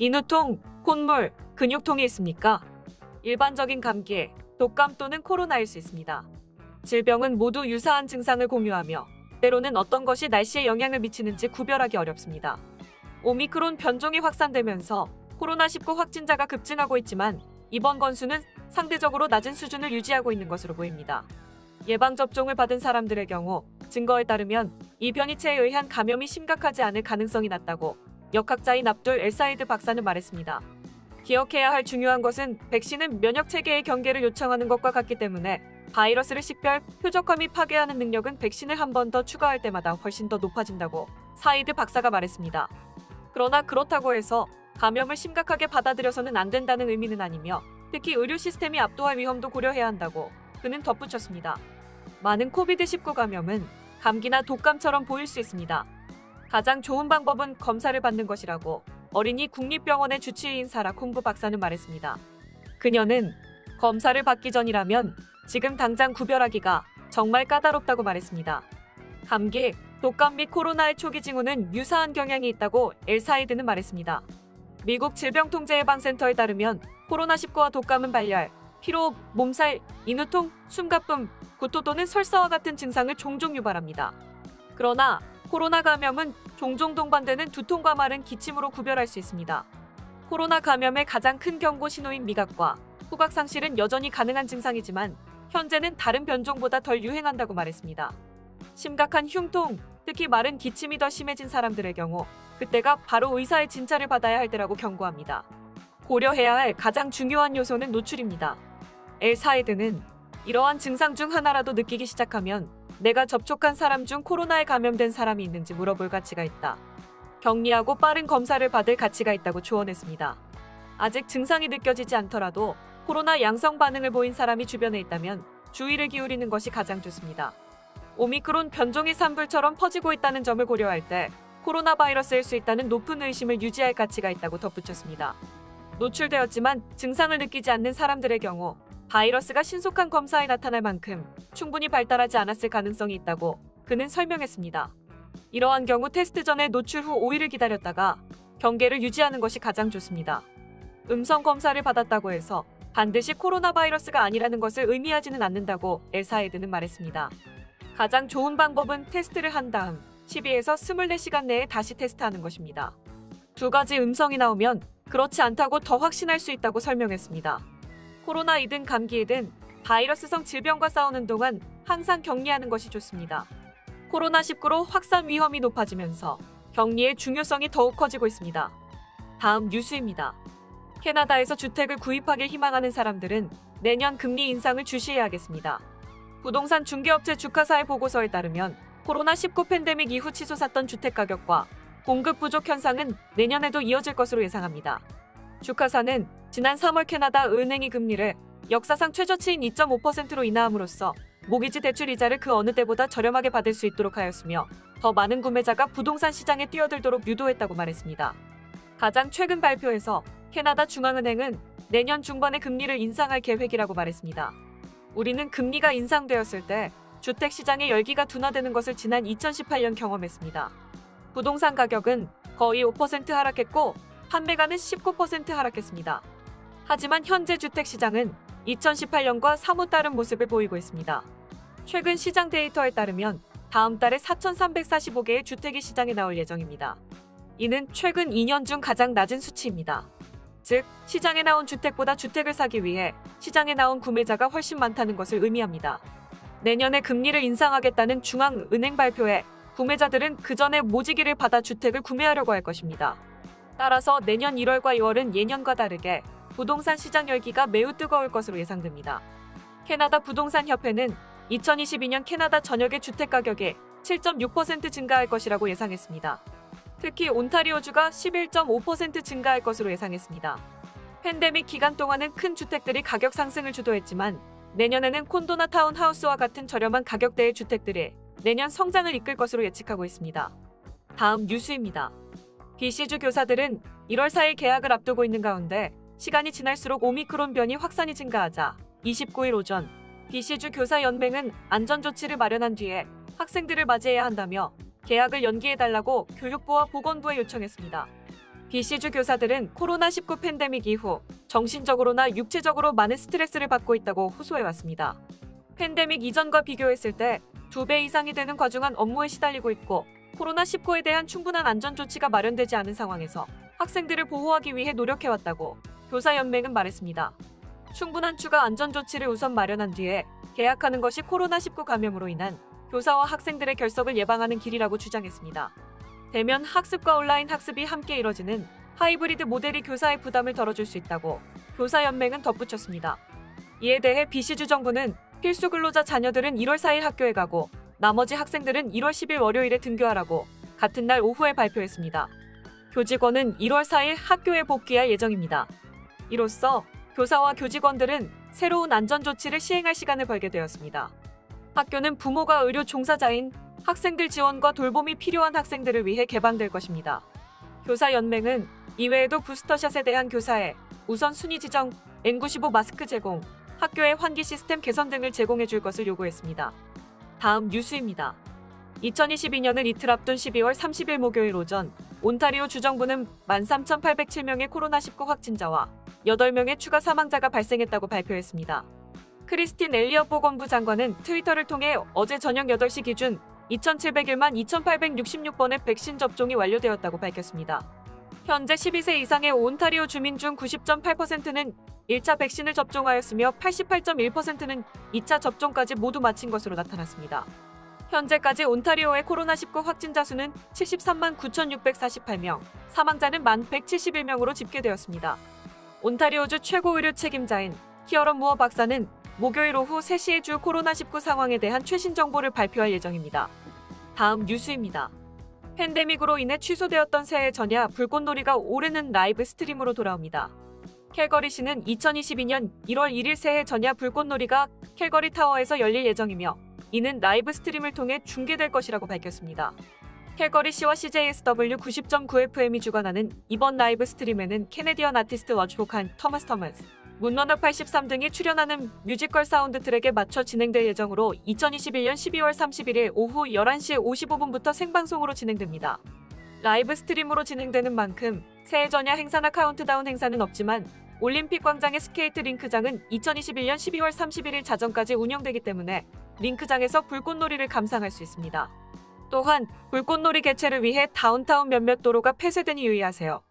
인후통, 콧물, 근육통이 있습니까? 일반적인 감기, 독감 또는 코로나일 수 있습니다. 질병은 모두 유사한 증상을 공유하며 때로는 어떤 것이 날씨에 영향을 미치는지 구별하기 어렵습니다. 오미크론 변종이 확산되면서 코로나19 확진자가 급증하고 있지만 입원 건수는 상대적으로 낮은 수준을 유지하고 있는 것으로 보입니다. 예방접종을 받은 사람들의 경우 증거에 따르면 이 변이체에 의한 감염이 심각하지 않을 가능성이 낮다고 역학자인 압둘 엘사이드 박사는 말했습니다. 기억해야 할 중요한 것은 백신은 면역체계의 경계를 요청하는 것과 같기 때문에 바이러스를 식별, 표적화 및 파괴하는 능력은 백신을 한 번 더 추가할 때마다 훨씬 더 높아진다고 사이드 박사가 말했습니다. 그러나 그렇다고 해서 감염을 심각하게 받아들여서는 안 된다는 의미는 아니며 특히 의료 시스템이 압도할 위험도 고려해야 한다고 그는 덧붙였습니다. 많은 코비드19 감염은 감기나 독감처럼 보일 수 있습니다. 가장 좋은 방법은 검사를 받는 것이라고 어린이 국립병원의 주치의인 사라 콩부 박사는 말했습니다. 그녀는 검사를 받기 전이라면 지금 당장 구별하기가 정말 까다롭다고 말했습니다. 감기, 독감 및 코로나의 초기 징후는 유사한 경향이 있다고 엘사이드는 말했습니다. 미국 질병통제예방센터에 따르면 코로나19와 독감은 발열, 피로, 몸살, 인후통, 숨가쁨, 구토 또는 설사와 같은 증상을 종종 유발합니다. 그러나 코로나 감염은 종종 동반되는 두통과 마른 기침으로 구별할 수 있습니다. 코로나 감염의 가장 큰 경고 신호인 미각과 후각 상실은 여전히 가능한 증상이지만 현재는 다른 변종보다 덜 유행한다고 말했습니다. 심각한 흉통, 특히 마른 기침이 더 심해진 사람들의 경우 그때가 바로 의사의 진찰을 받아야 할 때라고 경고합니다. 고려해야 할 가장 중요한 요소는 노출입니다. 엘사이드는 이러한 증상 중 하나라도 느끼기 시작하면 내가 접촉한 사람 중 코로나에 감염된 사람이 있는지 물어볼 가치가 있다. 격리하고 빠른 검사를 받을 가치가 있다고 조언했습니다. 아직 증상이 느껴지지 않더라도 코로나 양성 반응을 보인 사람이 주변에 있다면 주의를 기울이는 것이 가장 좋습니다. 오미크론 변종이 산불처럼 퍼지고 있다는 점을 고려할 때 코로나 바이러스일 수 있다는 높은 의심을 유지할 가치가 있다고 덧붙였습니다. 노출되었지만 증상을 느끼지 않는 사람들의 경우 바이러스가 신속한 검사에 나타날 만큼 충분히 발달하지 않았을 가능성이 있다고 그는 설명했습니다. 이러한 경우 테스트 전에 노출 후 5일을 기다렸다가 경계를 유지하는 것이 가장 좋습니다. 음성 검사를 받았다고 해서 반드시 코로나 바이러스가 아니라는 것을 의미하지는 않는다고 엘사이드는 말했습니다. 가장 좋은 방법은 테스트를 한 다음 12에서 24시간 내에 다시 테스트하는 것입니다. 두 가지 음성이 나오면 그렇지 않다고 더 확신할 수 있다고 설명했습니다. 코로나이든 감기이든 바이러스성 질병과 싸우는 동안 항상 격리하는 것이 좋습니다. 코로나19로 확산 위험이 높아지면서 격리의 중요성이 더욱 커지고 있습니다. 다음 뉴스입니다. 캐나다에서 주택을 구입하길 희망하는 사람들은 내년 금리 인상을 주시해야겠습니다. 부동산 중개업체 주카사의 보고서에 따르면 코로나19 팬데믹 이후 치솟았던 주택가격과 공급 부족 현상은 내년에도 이어질 것으로 예상합니다. 주카사는 지난 3월 캐나다 은행이 금리를 역사상 최저치인 2.5%로 인하함으로써 모기지 대출 이자를 그 어느 때보다 저렴하게 받을 수 있도록 하였으며 더 많은 구매자가 부동산 시장에 뛰어들도록 유도했다고 말했습니다. 가장 최근 발표에서 캐나다 중앙은행은 내년 중반에 금리를 인상할 계획이라고 말했습니다. 우리는 금리가 인상되었을 때 주택 시장의 열기가 둔화되는 것을 지난 2018년 경험했습니다. 부동산 가격은 거의 5% 하락했고 판매가는 19% 하락했습니다. 하지만 현재 주택 시장은 2018년과 사뭇 다른 모습을 보이고 있습니다. 최근 시장 데이터에 따르면 다음 달에 4,345개의 주택이 시장에 나올 예정입니다. 이는 최근 2년 중 가장 낮은 수치입니다. 즉, 시장에 나온 주택보다 주택을 사기 위해 시장에 나온 구매자가 훨씬 많다는 것을 의미합니다. 내년에 금리를 인상하겠다는 중앙은행 발표에 구매자들은 그 전에 모지기를 받아 주택을 구매하려고 할 것입니다. 따라서 내년 1월과 2월은 예년과 다르게 부동산 시장 열기가 매우 뜨거울 것으로 예상됩니다. 캐나다 부동산협회는 2022년 캐나다 전역의 주택가격이 7.6% 증가할 것이라고 예상했습니다. 특히 온타리오주가 11.5% 증가할 것으로 예상했습니다. 팬데믹 기간 동안은 큰 주택들이 가격 상승을 주도했지만 내년에는 콘도나 타운하우스와 같은 저렴한 가격대의 주택들이 내년 성장을 이끌 것으로 예측하고 있습니다. 다음 뉴스입니다. BC주 교사들은 1월 4일 개학을 앞두고 있는 가운데 시간이 지날수록 오미크론 변이 확산이 증가하자 29일 오전 BC주 교사연맹은 안전조치를 마련한 뒤에 학생들을 맞이해야 한다며 개학을 연기해달라고 교육부와 보건부에 요청했습니다. BC주 교사들은 코로나19 팬데믹 이후 정신적으로나 육체적으로 많은 스트레스를 받고 있다고 호소해왔습니다. 팬데믹 이전과 비교했을 때 2배 이상이 되는 과중한 업무에 시달리고 있고 코로나19에 대한 충분한 안전조치가 마련되지 않은 상황에서 학생들을 보호하기 위해 노력해왔다고 교사연맹은 말했습니다. 충분한 추가 안전조치를 우선 마련한 뒤에 개학하는 것이 코로나19 감염으로 인한 교사와 학생들의 결석을 예방하는 길이라고 주장했습니다. 대면 학습과 온라인 학습이 함께 이뤄지는 하이브리드 모델이 교사의 부담을 덜어줄 수 있다고 교사연맹은 덧붙였습니다. 이에 대해 BC주 정부는 필수 근로자 자녀들은 1월 4일 학교에 가고 나머지 학생들은 1월 10일 월요일에 등교하라고 같은 날 오후에 발표했습니다. 교직원은 1월 4일 학교에 복귀할 예정입니다. 이로써 교사와 교직원들은 새로운 안전조치를 시행할 시간을 벌게 되었습니다. 학교는 부모가 의료 종사자인 학생들 지원과 돌봄이 필요한 학생들을 위해 개방될 것입니다. 교사연맹은 이외에도 부스터샷에 대한 교사의 우선순위 지정, N95 마스크 제공, 학교의 환기 시스템 개선 등을 제공해 줄 것을 요구했습니다. 다음 뉴스입니다. 2022년을 이틀 앞둔 12월 30일 목요일 오전 온타리오 주정부는 13,807명의 코로나19 확진자와 8명의 추가 사망자가 발생했다고 발표했습니다. 크리스틴 엘리엇 보건부 장관은 트위터를 통해 어제 저녁 8시 기준 2,701만 2,866번의 백신 접종이 완료되었다고 밝혔습니다. 현재 12세 이상의 온타리오 주민 중 90.8%는 1차 백신을 접종하였으며 88.1%는 2차 접종까지 모두 마친 것으로 나타났습니다. 현재까지 온타리오의 코로나19 확진자 수는 73만 9,648명, 사망자는 1,171명으로 집계되었습니다. 온타리오주 최고 의료 책임자인 키어런 무어 박사는 목요일 오후 3시에 주 코로나19 상황에 대한 최신 정보를 발표할 예정입니다. 다음 뉴스입니다. 팬데믹으로 인해 취소되었던 새해 전야 불꽃놀이가 올해는 라이브 스트림으로 돌아옵니다. 캘거리시는 2022년 1월 1일 새해 전야 불꽃놀이가 캘거리 타워에서 열릴 예정이며 이는 라이브 스트림을 통해 중계될 것이라고 밝혔습니다. 캘거리시와 CJSW 90.9FM이 주관하는 이번 라이브 스트림에는 캐네디언 아티스트 워치복한 토머스, 문너너 83 등이 출연하는 뮤지컬 사운드 트랙에 맞춰 진행될 예정으로 2021년 12월 31일 오후 11시 55분부터 생방송으로 진행됩니다. 라이브 스트림으로 진행되는 만큼 새해 전야 행사나 카운트다운 행사는 없지만 올림픽 광장의 스케이트 링크장은 2021년 12월 31일 자정까지 운영되기 때문에 링크장에서 불꽃놀이를 감상할 수 있습니다. 또한 불꽃놀이 개최를 위해 다운타운 몇몇 도로가 폐쇄되니 유의하세요.